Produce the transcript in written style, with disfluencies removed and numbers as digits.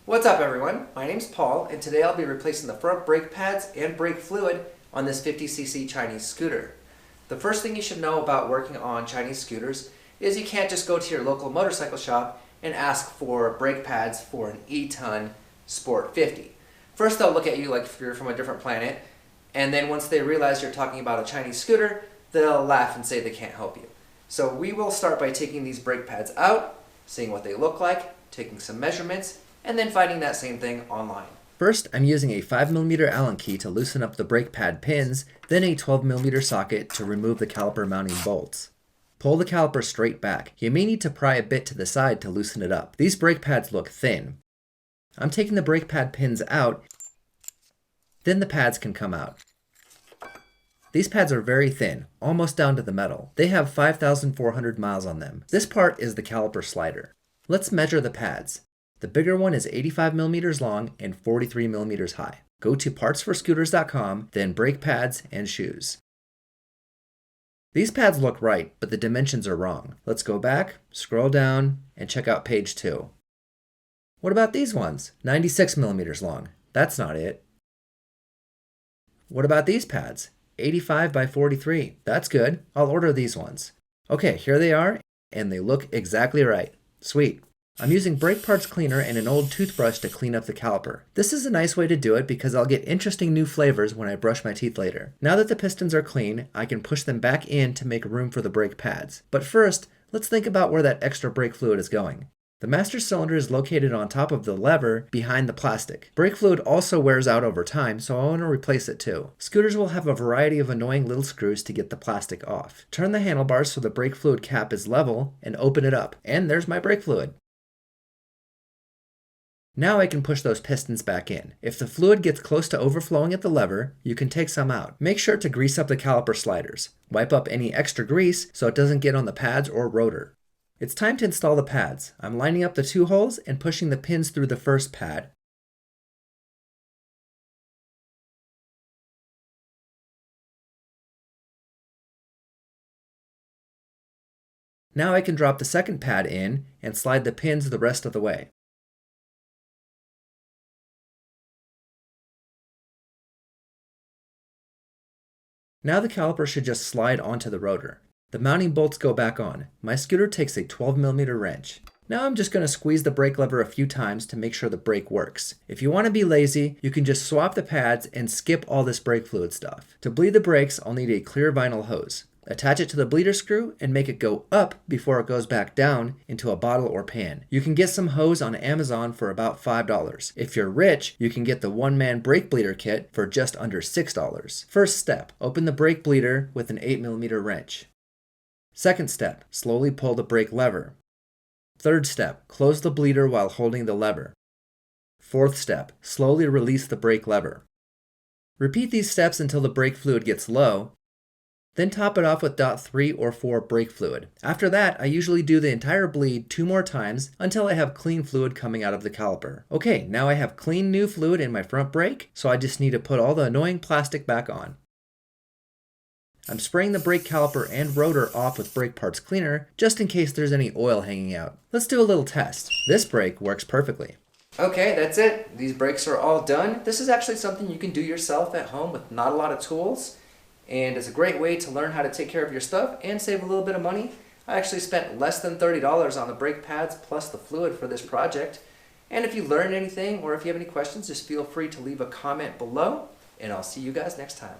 What's up everyone? My name's Paul and today I'll be replacing the front brake pads and brake fluid on this 50cc Chinese scooter. The first thing you should know about working on Chinese scooters is you can't just go to your local motorcycle shop and ask for brake pads for an E-Ton Sport 50. First they'll look at you like if you're from a different planet, and then once they realize you're talking about a Chinese scooter, they'll laugh and say they can't help you. So we will start by taking these brake pads out, seeing what they look like, taking some measurements, and then finding that same thing online. First, I'm using a 5mm Allen key to loosen up the brake pad pins, then a 12mm socket to remove the caliper mounting bolts. Pull the caliper straight back. You may need to pry a bit to the side to loosen it up. These brake pads look thin. I'm taking the brake pad pins out, then the pads can come out. These pads are very thin, almost down to the metal. They have 5,400 miles on them. This part is the caliper slider. Let's measure the pads. The bigger one is 85mm long and 43mm high. Go to partsforscooters.com, then brake pads and shoes. These pads look right, but the dimensions are wrong. Let's go back, scroll down, and check out page 2. What about these ones? 96mm long. That's not it. What about these pads? 85 by 43. That's good. I'll order these ones. Okay, here they are, and they look exactly right. Sweet. I'm using brake parts cleaner and an old toothbrush to clean up the caliper. This is a nice way to do it because I'll get interesting new flavors when I brush my teeth later. Now that the pistons are clean, I can push them back in to make room for the brake pads. But first, let's think about where that extra brake fluid is going. The master cylinder is located on top of the lever behind the plastic. Brake fluid also wears out over time, so I want to replace it too. Scooters will have a variety of annoying little screws to get the plastic off. Turn the handlebars so the brake fluid cap is level and open it up. And there's my brake fluid. Now I can push those pistons back in. If the fluid gets close to overflowing at the lever, you can take some out. Make sure to grease up the caliper sliders. Wipe up any extra grease so it doesn't get on the pads or rotor. It's time to install the pads. I'm lining up the 2 holes and pushing the pins through the first pad. Now I can drop the second pad in and slide the pins the rest of the way. Now the caliper should just slide onto the rotor. The mounting bolts go back on. My scooter takes a 12mm wrench. Now I'm just going to squeeze the brake lever a few times to make sure the brake works. If you want to be lazy, you can just swap the pads and skip all this brake fluid stuff. To bleed the brakes, I'll need a clear vinyl hose. Attach it to the bleeder screw and make it go up before it goes back down into a bottle or pan. You can get some hose on Amazon for about $5. If you're rich, you can get the one-man brake bleeder kit for just under $6. First step, open the brake bleeder with an 8mm wrench. Second step, slowly pull the brake lever. Third step, close the bleeder while holding the lever. Fourth step, slowly release the brake lever. Repeat these steps until the brake fluid gets low, then top it off with .3 or 4 brake fluid. After that, I usually do the entire bleed 2 more times until I have clean fluid coming out of the caliper. Okay, now I have clean new fluid in my front brake, so I just need to put all the annoying plastic back on. I'm spraying the brake caliper and rotor off with brake parts cleaner just in case there's any oil hanging out. Let's do a little test. This brake works perfectly. Okay, that's it. These brakes are all done. This is actually something you can do yourself at home with not a lot of tools. And it's a great way to learn how to take care of your stuff and save a little bit of money. I actually spent less than $30 on the brake pads plus the fluid for this project. And if you learned anything or if you have any questions, just feel free to leave a comment below, and I'll see you guys next time.